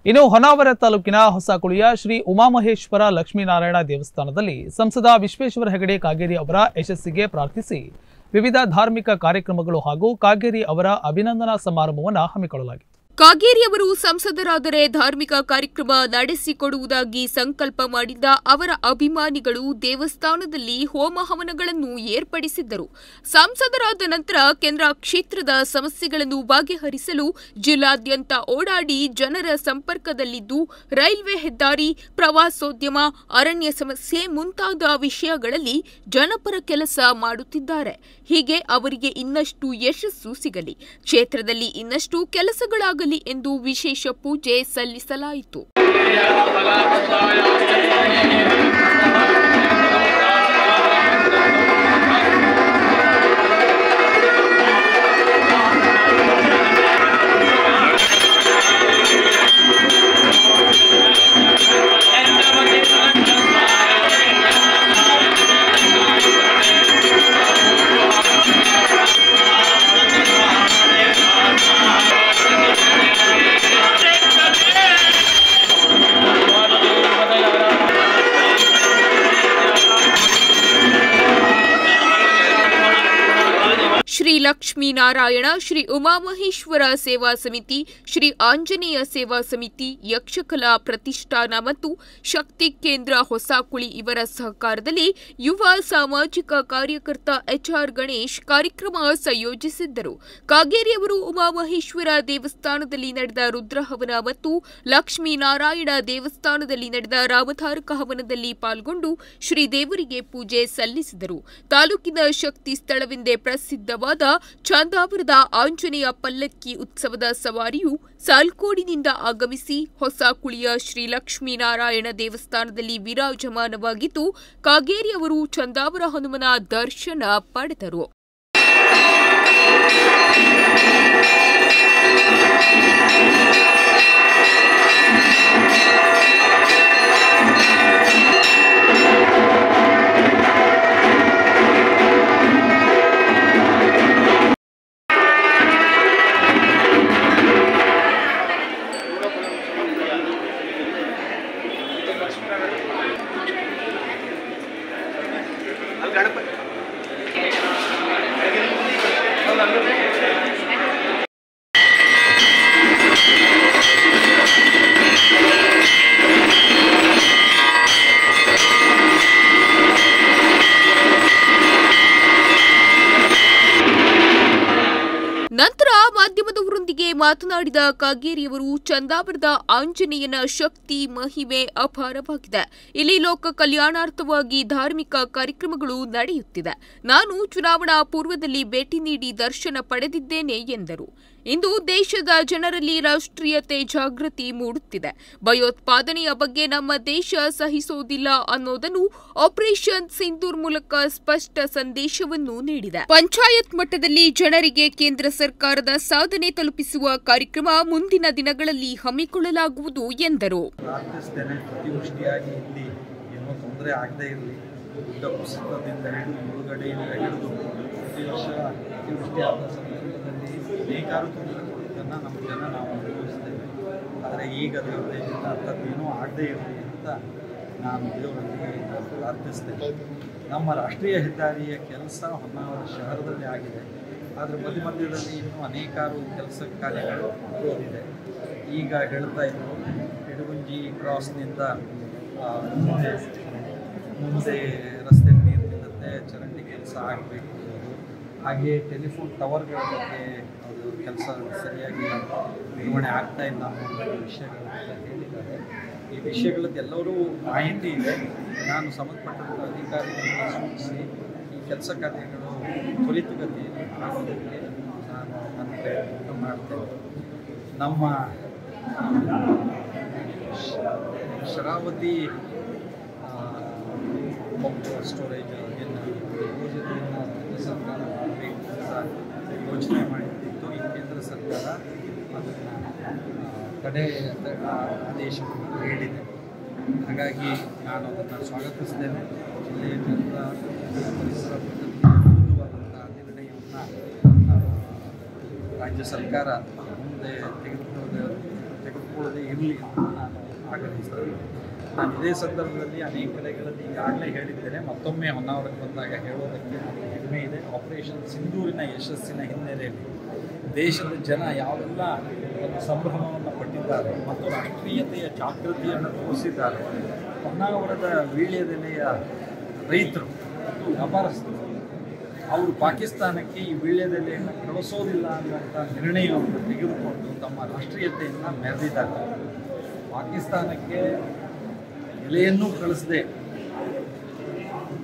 ಇನ್ನು ಹೊನ್ನಾವರ ತಾಲೂಕಿನ ಹೊಸಕುಳಿಯ ಶ್ರೀ ಉಮಾಮಹೇಶ್ವರ ಲಕ್ಷ್ಮೀನಾರಾಯಣ ದೇವಸ್ಥಾನದಲ್ಲಿ ಸಂಸದ ವಿಶ್ವೇಶ್ವರ ಹೆಗಡೆ ಕಾಗೇರಿ ಅವರ ಯಶಸ್ಸಿಗೆ ಪ್ರಾರ್ಥಿಸಿ ವಿವಿಧ ಧಾರ್ಮಿಕ ಕಾರ್ಯಕ್ರಮಗಳು ಹಾಗೂ ಕಾಗೇರಿ ಅವರ ಅಭಿನಂದನಾ ಸಮಾರಂಭವನ್ನು ಹಮ್ಮಿಕೊಳ್ಳಲಾಗಿತ್ತು. ಕಾಗೇರಿಯವರು ಸಂಸದರಾದರೆ ಧಾರ್ಮಿಕ ಕಾರ್ಯಕ್ರಮ ನಡೆಸಿಕೊಡುವುದಾಗಿ ಸಂಕಲ್ಪ ಮಾಡಿದ್ದ ಅವರ ಅಭಿಮಾನಿಗಳು ದೇವಸ್ಥಾನದಲ್ಲಿ ಹೋಮ ಹವನಗಳನ್ನು ಏರ್ಪಡಿಸಿದ್ದರು. ಸಂಸದರಾದ ನಂತರ ಕೇಂದ್ರ ಕ್ಷೇತ್ರದ ಸಮಸ್ಯೆಗಳನ್ನು ಬಗೆಹರಿಸಲು ಜಿಲ್ಲಾದ್ಯಂತ ಓಡಾಡಿ ಜನರ ಸಂಪರ್ಕದಲ್ಲಿದ್ದು ರೈಲ್ವೆ ಹೆದ್ದಾರಿ, ಪ್ರವಾಸೋದ್ಯಮ, ಅರಣ್ಯ ಸಮಸ್ಯೆ ಮುಂತಾದ ವಿಷಯಗಳಲ್ಲಿ ಜನಪರ ಕೆಲಸ ಮಾಡುತ್ತಿದ್ದಾರೆ. ಹೀಗೆ ಅವರಿಗೆ ಇನ್ನಷ್ಟು ಯಶಸ್ಸು ಸಿಗಲಿ, ಕ್ಷೇತ್ರದಲ್ಲಿ ಇನ್ನಷ್ಟು ಕೆಲಸಗಳಾಗಲಿ ಎಂದು ವಿಶೇಷ ಪೂಜೆ ಸಲ್ಲಿಸಲಾಯಿತು. ಶ್ರೀ ಲಕ್ಷ್ಮೀನಾರಾಯಣ, ಶ್ರೀ ಉಮಾಮಹೇಶ್ವರ ಸೇವಾ ಸಮಿತಿ, ಶ್ರೀ ಆಂಜನೇಯ ಸೇವಾ ಸಮಿತಿ, ಯಕ್ಷಕಲಾ ಪ್ರತಿಷ್ಠಾನ ಮತ್ತು ಶಕ್ತಿ ಕೇಂದ್ರ ಹೊಸಕುಳಿ ಇವರ ಸಹಕಾರದಲ್ಲಿ ಯುವ ಸಾಮಾಜಿಕ ಕಾರ್ಯಕರ್ತ ಎಚ್ಆರ್ ಗಣೇಶ್ ಕಾರ್ಯಕ್ರಮ ಸಂಯೋಜಿಸಿದ್ದರು. ಕಾಗೇರಿಯವರು ಉಮಾಮಹೇಶ್ವರ ದೇವಸ್ಥಾನದಲ್ಲಿ ನಡೆದ ರುದ್ರಹವನ ಮತ್ತು ಲಕ್ಷ್ಮೀನಾರಾಯಣ ದೇವಸ್ಥಾನದಲ್ಲಿ ನಡೆದ ರಾಮತಾರಕ ಹವನದಲ್ಲಿ ಪಾಲ್ಗೊಂಡು ಶ್ರೀದೇವರಿಗೆ ಪೂಜೆ ಸಲ್ಲಿಸಿದರು. ತಾಲೂಕಿನ ಶಕ್ತಿ ಸ್ಥಳವೆಂದೇ ಪ್ರಸಿದ್ಧವಾದ ಚಾಂದಾವರದ ಆಂಜನೇಯ ಪಲ್ಲಕ್ಕಿ ಉತ್ಸವದ ಸವಾರಿಯು ಸಾಲ್ಕೋಡಿನಿಂದ ಆಗಮಿಸಿ ಹೊಸಕುಳಿಯ ಶ್ರೀ ಲಕ್ಷ್ಮೀನಾರಾಯಣ ದೇವಸ್ಥಾನದಲ್ಲಿ ವಿರಾಜಮಾನವಾಗಿದ್ದು, ಕಾಗೇರಿಯವರು ಚಂದಾವರ ಹನುಮನ ದರ್ಶನ ಪಡೆದರು. ನಂತರ ಮಾಧ್ಯಮದವರೊಂದಿಗೆ ಮಾತನಾಡಿದ ಕಾಗೇರಿಯವರು, ಚಂದಾವರದ ಆಂಜನೇಯನ ಶಕ್ತಿ ಮಹಿಮೆ ಅಪಾರವಾಗಿದೆ. ಇಲ್ಲಿ ಲೋಕ ಕಲ್ಯಾಣಾರ್ಥವಾಗಿ ಧಾರ್ಮಿಕ ಕಾರ್ಯಕ್ರಮಗಳು ನಡೆಯುತ್ತಿದೆ. ನಾನು ಚುನಾವಣಾ ಪೂರ್ವದಲ್ಲಿ ಭೇಟಿ ನೀಡಿ ದರ್ಶನ ಪಡೆದಿದ್ದೇನೆ ಎಂದರು. ಇಂದು ದೇಶದ ಜನರಲ್ಲಿ ರಾಷ್ಟ್ರೀಯತೆ ಜಾಗೃತಿ ಮೂಡುತ್ತಿದೆ. ಭಯೋತ್ಪಾದನೆಯ ಬಗ್ಗೆ ನಮ್ಮ ದೇಶ ಸಹಿಸೋದಿಲ್ಲ ಅನ್ನೋದನ್ನು ಆಪರೇಷನ್ ಸಿಂಧೂರ್ ಮೂಲಕ ಸ್ಪಷ್ಟ ಸಂದೇಶವನ್ನು ನೀಡಿದೆ. ಪಂಚಾಯತ್ ಮಟ್ಟದಲ್ಲಿ ಜನರಿಗೆ ಕೇಂದ್ರ ಸರ್ಕಾರದ ಸಾಧನೆ ತಲುಪಿಸುವ ಕಾರ್ಯಕ್ರಮ ಮುಂದಿನ ದಿನಗಳಲ್ಲಿ ಹಮ್ಮಿಕೊಳ್ಳಲಾಗುವುದು ಎಂದರು. ಅನೇಕಾರು ತೊಂದರೆಗಳನ್ನು ನಮ್ಮ ಜನ ನಾವು ಅನುಭವಿಸ್ತೇವೆ. ಆದರೆ ಈಗ ದೇವರಿಂದ ಅಂಥದ್ದೇನೂ ಆಗದೇ ಇರಲಿ ಅಂತ ನಾನು ದೇವರಲ್ಲಿ ಪ್ರಾರ್ಥಿಸ್ತೇನೆ. ನಮ್ಮ ರಾಷ್ಟ್ರೀಯ ಹೆದ್ದಾರಿಯ ಕೆಲಸ ಹೊನ್ನಾವರ ಶಹರದಲ್ಲಿ ಆಗಿದೆ. ಆದರೆ ಮಧ್ಯದಲ್ಲಿ ಇನ್ನೂ ಅನೇಕಾರು ಕೆಲಸ ಕಾರ್ಯಗಳು ಆಗೋದಿದೆ. ಈಗ ಹೇಳ್ತಾ ಇದ್ರು ಇಡಗುಂಜಿ ಕ್ರಾಸ್ನಿಂದ ಮುಂದೆ ರಸ್ತೆ ನೀರು ನಿಲ್ಲುತ್ತೆ, ಚರಂಡಿ ಕೆಲಸ ಆಗಬೇಕು. ಹಾಗೆ ಟೆಲಿಫೋನ್ ಟವರ್ಗಳ ಬಗ್ಗೆ ಅದು ಕೆಲಸ ಸರಿಯಾಗಿ ನಿರ್ವಹಣೆ ಆಗ್ತಾ ಇಲ್ಲ ಅನ್ನೋ ವಿಷಯಗಳ ಹೇಳಿದ್ದಾರೆ. ಈ ವಿಷಯಗಳದ್ದೆಲ್ಲರೂ ಮಾಹಿತಿ ಇದೆ. ನಾನು ಸಂಬಂಧಪಟ್ಟಂಥ ಅಧಿಕಾರಿಗಳನ್ನು ಸೂಚಿಸಿ ಈ ಕೆಲಸ ಕಾರ್ಯಗಳು ತ್ವರಿತಗತಿಯಲ್ಲಿ ಆಗೋದಕ್ಕೆ ನಾನು ನನ್ನ ಪ್ರಯತ್ನ ಮಾಡ್ತೇನೆ. ನಮ್ಮ ಶರಾವತಿ ಪಂಪ್ ಸ್ಟೋರೇಜ್ ಯೋಜನೆಯನ್ನು ಸರ್ಕಾರ ಮಾಡಬೇಕು ಅಂತ ಯೋಚನೆ ಮಾಡಿದ್ದು ಈ ಕೇಂದ್ರ ಸರ್ಕಾರ ಅದನ್ನು ತಡೆ ಆದೇಶವನ್ನು ನೀಡಿದೆ. ಹಾಗಾಗಿ ನಾನು ಅದನ್ನು ಸ್ವಾಗತಿಸ್ತೇನೆ. ಜಿಲ್ಲೆಯ ಜನರ ಪರಿಸರ ವಿರುದ್ಧವಾದಂಥ ನಿರ್ಣಯವನ್ನು ರಾಜ್ಯ ಸರ್ಕಾರ ಮುಂದೆ ತೆಗೆದುಕೊಳ್ಳುವ ತೆಗೆದುಕೊಳ್ಳದೆ ಇರಲಿ ಅಂತ ನಾನು ಆಗ್ರಹಿಸ್ತೇನೆ. ನಾನು ಇದೇ ಸಂದರ್ಭದಲ್ಲಿ ಅನೇಕ ಕಡೆಗಳಲ್ಲಿ ಈಗಾಗಲೇ ಹೇಳಿದ್ದೇನೆ, ಮತ್ತೊಮ್ಮೆ ಹೊನ್ನಾವರಕ್ಕೆ ಬಂದಾಗ ಹೇಳೋದಕ್ಕೆ ನನಗೆ ಹೆಮ್ಮೆ ಇದೆ. ಆಪರೇಷನ್ ಸಿಂಧೂರಿನ ಯಶಸ್ಸಿನ ಹಿನ್ನೆಲೆಯಲ್ಲಿ ದೇಶದ ಜನ ಯಾವೆಲ್ಲ ಒಂದು ಸಂಭ್ರಮವನ್ನು ಪಟ್ಟಿದ್ದಾರೆ ಮತ್ತು ರಾಷ್ಟ್ರೀಯತೆಯ ಜಾಗೃತಿಯನ್ನು ತೋರಿಸಿದ್ದಾರೆ. ಹೊನ್ನಾವರದ ವೀಳ್ಯದೆಲೆಯ ರೈತರು ಮತ್ತು ವ್ಯಾಪಾರಸ್ಥರು ಅವರು ಪಾಕಿಸ್ತಾನಕ್ಕೆ ಈ ವೀಳ್ಯದೆಲೆಯನ್ನು ಕಳಿಸೋದಿಲ್ಲ ಅನ್ನುವಂಥ ನಿರ್ಣಯವನ್ನು ತೆಗೆದುಕೊಂಡು ತಮ್ಮ ರಾಷ್ಟ್ರೀಯತೆಯನ್ನು ಮೆರೆದಿದ್ದಾರೆ. ಪಾಕಿಸ್ತಾನಕ್ಕೆ ಎಲೆಯನ್ನೂ ಕಳಿಸದೆ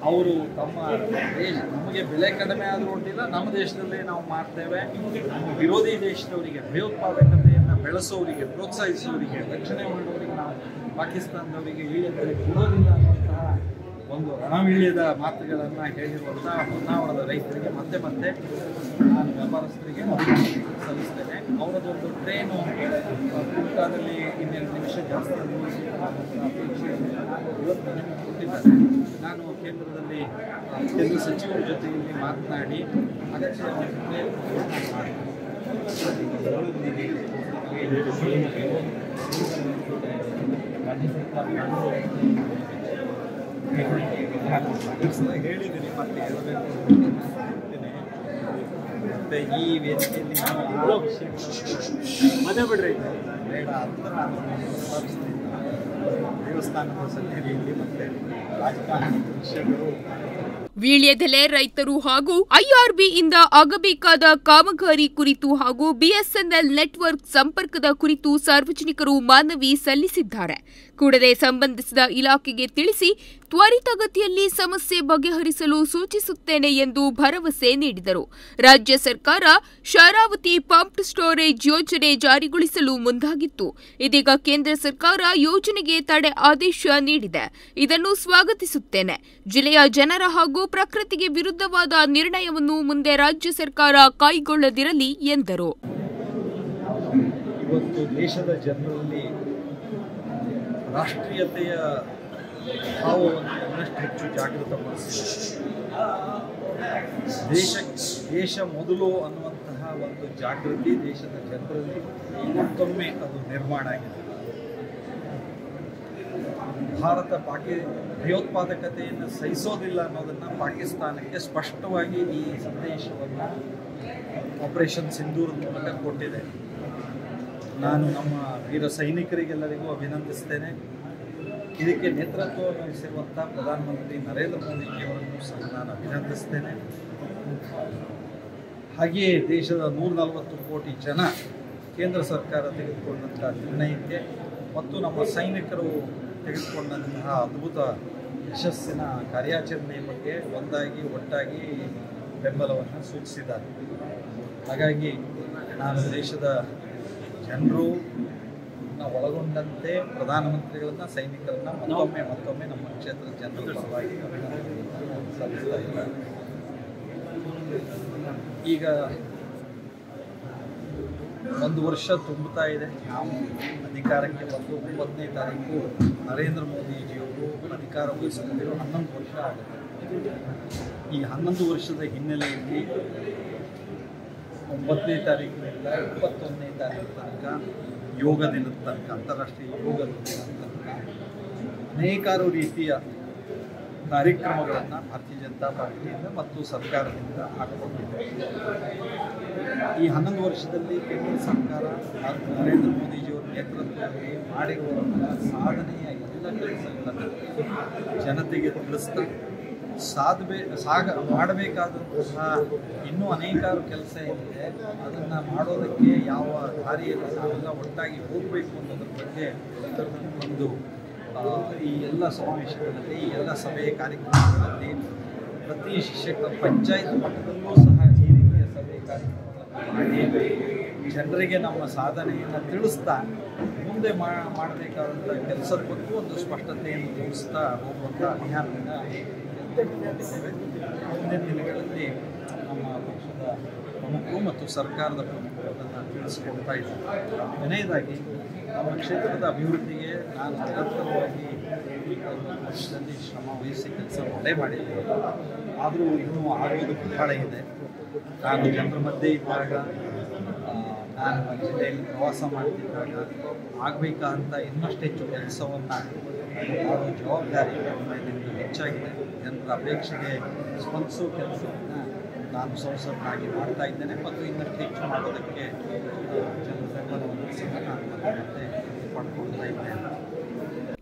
ಅವರು ತಮ್ಮ ದೇಶ ನಮಗೆ ಬೆಲೆ ಕಡಿಮೆ ಆದರೂ ಒಡ್ಡಿಲ್ಲ, ನಮ್ಮ ದೇಶದಲ್ಲೇ ನಾವು ಮಾಡ್ತೇವೆ, ನಮ್ಮ ವಿರೋಧಿ ದೇಶದವರಿಗೆ ಭಯೋತ್ಪಾದಕತೆಯನ್ನು ಬೆಳೆಸೋರಿಗೆ ಪ್ರೋತ್ಸಾಹಿಸೋರಿಗೆ ರಕ್ಷಣೆ ಮಾಡೋರಿಗೆ ನಾವು ಪಾಕಿಸ್ತಾನದವರಿಗೆ ವೀಳ್ಯದೆಲೆ ಕೊಡೋದಿಲ್ಲ ಅನ್ನುವಂತಹ ಒಂದು ರಣವೀಳ್ಯದ ಮಾತುಗಳನ್ನು ಹೇಳಿರುವಂಥ ಹೊನ್ನಾವರದ ರೈತರಿಗೆ ಮತ್ತೆ ಮತ್ತೆ ನಾನು ವ್ಯಾಪಾರಸ್ಥರಿಗೆ ಸಲ್ಲಿಸ್ತೇನೆ. ಅವರದೊಂದು ಟ್ರೈನು ಕೋಲ್ಕತ್ತಾದಲ್ಲಿ 2 ನಿಮಿಷ ಜಾಸ್ತಿ ಅಪೇಕ್ಷೆಯನ್ನು ಇವತ್ತು ನನಗೆ ಕೊಟ್ಟಿದ್ದಾರೆ. ನಾನು ಕೇಂದ್ರದಲ್ಲಿ ಕೇಂದ್ರ ಸಚಿವರ ಜೊತೆಯಲ್ಲಿ ಮಾತನಾಡಿ ಅಗತ್ಯ ಹೇಳಿದ್ದೀನಿ ಮತ್ತೆ ಹೇಳಬೇಕು ಮತ್ತೆ ಈ ವೇದಿಕೆಯಲ್ಲಿ ನಾವು ಮನೆ ಬಿಡ್ರಿ ಬೇಡ ಅಂತ ನಾನು ದೇವಸ್ಥಾನದ ಸನ್ನಿಧಿಯಲ್ಲಿ ಮತ್ತೆ ರಾಜಕಾರಣದ ವಿಷಯಗಳು ವೀಳ್ಯದೆಲೆ ರೈತರು ಹಾಗೂ ಐಆರ್ಬಿ ಇಂದ ಆಗಬೇಕಾದ ಕಾಮಗಾರಿ ಕುರಿತು ಹಾಗೂ ಬಿಎಸ್ಎನ್ಎಲ್ ನೆಟ್ವರ್ಕ್ ಸಂಪರ್ಕದ ಕುರಿತು ಸಾರ್ವಜನಿಕರು ಮನವಿ ಸಲ್ಲಿಸಿದ್ದಾರೆ. ಕೂಡಲೇ ಸಂಬಂಧಿಸಿದ ಇಲಾಖೆಗೆ ತಿಳಿಸಿ ತ್ವರಿತಗತಿಯಲ್ಲಿ ಸಮಸ್ಯೆ ಬಗೆಹರಿಸಲು ಸೂಚಿಸುತ್ತೇನೆ ಎಂದು ಭರವಸೆ ನೀಡಿದರು. ರಾಜ್ಯ ಸರ್ಕಾರ ಶರಾವತಿ ಪಂಪ್ ಸ್ಟೋರೇಜ್ ಯೋಜನೆ ಜಾರಿಗೊಳಿಸಲು ಮುಂದಾಗಿತ್ತು. ಇದೀಗ ಕೇಂದ್ರ ಸರ್ಕಾರ ಯೋಜನೆಗೆ ತಡೆ ಆದೇಶ ನೀಡಿದೆ. ಇದನ್ನು ಸ್ವಾಗತಿಸುತ್ತೇನೆ. ಜಿಲ್ಲೆಯ ಜನರ ಹಾಗೂ ಪ್ರಕೃತಿಗೆ ವಿರುದ್ಧವಾದ ನಿರ್ಣಯವನ್ನು ಮುಂದೆ ರಾಜ್ಯ ಸರ್ಕಾರ ಕೈಗೊಳ್ಳದಿರಲಿ ಎಂದರು. ಇವತ್ತು ದೇಶದ ಜನರಲ್ಲಿ ರಾಷ್ಟ್ರೀಯತೆಯ ಭಾವವನ್ನು ಇನ್ನಷ್ಟು ಹೆಚ್ಚು ಜಾಗೃತಪಡಿಸಿದೆ. ದೇಶ ಮೊದಲು ಅನ್ನುವಂತಹ ಒಂದು ಜಾಗೃತಿ ದೇಶದ ಜನರಲ್ಲಿ ಮತ್ತೊಮ್ಮೆ ಅದು ನಿರ್ಮಾಣ ಆಗಿದೆ. ಭಾರತ ಭಯೋತ್ಪಾದಕತೆಯನ್ನು ಸಹಿಸೋದಿಲ್ಲ ಅನ್ನೋದನ್ನು ಪಾಕಿಸ್ತಾನಕ್ಕೆ ಸ್ಪಷ್ಟವಾಗಿ ಈ ಸಂದೇಶವನ್ನು ಆಪರೇಷನ್ ಸಿಂಧೂರದ ಮೂಲಕ ಕೊಟ್ಟಿದೆ. ನಾನು ನಮ್ಮ ವೀರ ಸೈನಿಕರಿಗೆಲ್ಲರಿಗೂ ಅಭಿನಂದಿಸ್ತೇನೆ. ಇದಕ್ಕೆ ನೇತೃತ್ವ ವಹಿಸಿರುವಂಥ ಪ್ರಧಾನಮಂತ್ರಿ ನರೇಂದ್ರ ಮೋದಿಜಿಯವರನ್ನು ಸಹ ನಾನು ಅಭಿನಂದಿಸ್ತೇನೆ. ಹಾಗೆಯೇ ದೇಶದ 140 ಕೋಟಿ ಜನ ಕೇಂದ್ರ ಸರ್ಕಾರ ತೆಗೆದುಕೊಂಡಂಥ ನಿರ್ಣಯಕ್ಕೆ ಮತ್ತು ನಮ್ಮ ಸೈನಿಕರು ತೆಗೆದುಕೊಂಡಂತಹ ಅದ್ಭುತ ಯಶಸ್ಸಿನ ಕಾರ್ಯಾಚರಣೆಯ ಬಗ್ಗೆ ಒಟ್ಟಾಗಿ ಬೆಂಬಲವನ್ನು ಸೂಚಿಸಿದ್ದಾರೆ. ಹಾಗಾಗಿ ನಾನು ದೇಶದ ಜನರು ಒಳಗೊಂಡಂತೆ ಪ್ರಧಾನಮಂತ್ರಿಗಳನ್ನ ಸೈನಿಕರನ್ನ ಮತ್ತೊಮ್ಮೆ ನಮ್ಮ ಕ್ಷೇತ್ರದ ಜನರ ಪರವಾಗಿ ಅಭಿನಂದನೆಗಳನ್ನು ಸಲ್ಲಿಸ್ತಾ ಇದ್ದಾರೆ. ಈಗ 1 ವರ್ಷ ತುಂಬುತ್ತಾ ಇದೆ. ನಾವು ಅಧಿಕಾರಕ್ಕೆ ಬಂದು 9ನೇ ತಾರೀಕು ನರೇಂದ್ರ ಮೋದಿಜಿಯವರು ಅಧಿಕಾರ ವಹಿಸಿಕೊಂಡಿರೋ 11 ವರ್ಷ ಆಗುತ್ತೆ. ಈ 11 ವರ್ಷದ ಹಿನ್ನೆಲೆಯಲ್ಲಿ 9ನೇ ತಾರೀಕಿನಿಂದ 21ನೇ ತಾರೀಕು ತನಕ ಯೋಗ ದಿನದ ತನಕ, ಅಂತಾರಾಷ್ಟ್ರೀಯ ಯೋಗ ದಿನದ ತನಕ ಅನೇಕಾರು ರೀತಿಯ ಕಾರ್ಯಕ್ರಮಗಳನ್ನು ಭಾರತೀಯ ಜನತಾ ಪಾರ್ಟಿಯಿಂದ ಮತ್ತು ಸರ್ಕಾರದಿಂದ ಹಾಕಿಕೊಂಡಿದೆ. ಈ 11 ವರ್ಷದಲ್ಲಿ ಕೇಂದ್ರ ಸರ್ಕಾರ ನರೇಂದ್ರ ಮೋದಿಜಿಯವರ ನೇತೃತ್ವದಲ್ಲಿ ಮಾಡಿರುವಂತಹ ಸಾಧನೆಯ ಎಲ್ಲ ಕೆಲಸಗಳನ್ನು ಜನತೆಗೆ ತಿಳಿಸ್ತಾ ಮಾಡಬೇಕಾದಂತಹ ಇನ್ನೂ ಅನೇಕಾರು ಕೆಲಸ ಏನಿದೆ ಅದನ್ನು ಮಾಡೋದಕ್ಕೆ ಯಾವ ದಾರಿಯಲ್ಲಿ ನಾವೆಲ್ಲ ಒಟ್ಟಾಗಿ ಹೋಗಬೇಕು ಅನ್ನೋದ್ರ ಬಗ್ಗೆ ಒಂದು ಈ ಎಲ್ಲ ಸಮಾವೇಶಗಳಲ್ಲಿ, ಈ ಎಲ್ಲ ಸಭೆ ಕಾರ್ಯಕ್ರಮಗಳಲ್ಲಿ ಪ್ರತಿ ಶಿಕ್ಷಕ ಪಂಚಾಯತ್ ಮಟ್ಟದಲ್ಲೂ ಸಹ ಈ ರೀತಿಯ ಸಭೆ ಕಾರ್ಯಕ್ರಮಗಳನ್ನು ಮಾಡಿ ಜನರಿಗೆ ನಮ್ಮ ಸಾಧನೆಯನ್ನು ತಿಳಿಸ್ತಾ ಮುಂದೆ ಮಾಡಬೇಕಾದಂಥ ಕೆಲಸದ ಬಗ್ಗೆ ಒಂದು ಸ್ಪಷ್ಟತೆಯನ್ನು ತೋರಿಸ್ತಾ ಹೋಗುವಂಥ ಅಭಿಯಾನವನ್ನು ಮುಂದಿನ ದಿನಗಳಲ್ಲಿ ನಮ್ಮ ಪಕ್ಷದ ಪ್ರಮುಖರು ಮತ್ತು ಸರ್ಕಾರದ ಪ್ರಮುಖರು ಅದನ್ನು ತಿಳಿಸಿಕೊಡ್ತಾ ಇದ್ದಾರೆ. ಕೊನೆಯದಾಗಿ ನಮ್ಮ ಕ್ಷೇತ್ರದ ಅಭಿವೃದ್ಧಿಗೆ ನಾನು ನಿರಂತರವಾಗಿ ಪಕ್ಷದಲ್ಲಿ ಶ್ರಮ ವಹಿಸಿ ಕೆಲಸ ಮಾಡಿದ್ದೇನೆ. ಆದರೂ ಇನ್ನೂ ಆಗೋದು ಬಹಳ ಇದೆ. ನಾನು ಜನರ ಮಧ್ಯೆ ಇದ್ದಾಗ ನಾನು ಜಿಲ್ಲೆಯಲ್ಲಿ ಪ್ರವಾಸ ಮಾಡ್ತಿದ್ದಾಗ ಆಗಬೇಕಾದಂಥ ಇನ್ನಷ್ಟು ಹೆಚ್ಚು ಕೆಲಸವನ್ನು ಮಾಡೋ ಜವಾಬ್ದಾರಿ ನಿಮ್ಮದು ಹೆಚ್ಚಾಗಿದೆ. ಜನರ ಅಪೇಕ್ಷೆಗೆ ಸ್ಪಂದಿಸೋ ಕೆಲಸವನ್ನು ನಾನು ಸಂಸದನಾಗಿ ಮಾಡ್ತಾ ಇದ್ದೇನೆ ಮತ್ತು ಇನ್ನಷ್ಟು ಹೆಚ್ಚು ಮಾಡೋದಕ್ಕೆ ಜನರ ಬೆಂಬಲವನ್ನು ಸಹ ನಾನು ಮತ್ತೆ ಪಡ್ಕೊಳ್ತಾ ಇದ್ದೇನೆ.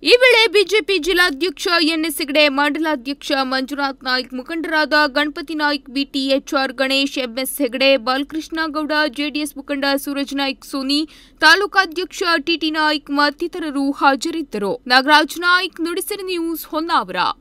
ಈ ವೇಳೆ ಬಿಜೆಪಿ ಜಿಲ್ಲಾಧ್ಯಕ್ಷ ಎನ್ಎಸ್ ಹೆಗಡೆ, ಮಂಡಲಾಧ್ಯಕ್ಷ ಮಂಜುನಾಥ್ ನಾಯ್ಕ್, ಮುಖಂಡರಾದ ಗಣಪತಿ ನಾಯ್ಕ್, ಬಿಟಿಎಚ್ಆರ್ ಗಣೇಶ್, ಎಂಎಸ್ ಹೆಗಡೆ, ಬಾಲಕೃಷ್ಣ ಗೌಡ, ಜೆಡಿಎಸ್ ಮುಖಂಡ ಸೂರಜ್ ನಾಯ್ಕ್ ಸೋನಿ, ತಾಲೂಕಾಧ್ಯಕ್ಷ ಟಿಟಿ ನಾಯ್ಕ್ ಮತ್ತಿತರರು ಹಾಜರಿದ್ದರು. ನಾಗರಾಜ್ ನಾಯ್ಕ್, ನುಡಿಸಿರಿ ನ್ಯೂಸ್, ಹೊನ್ನಾವರ.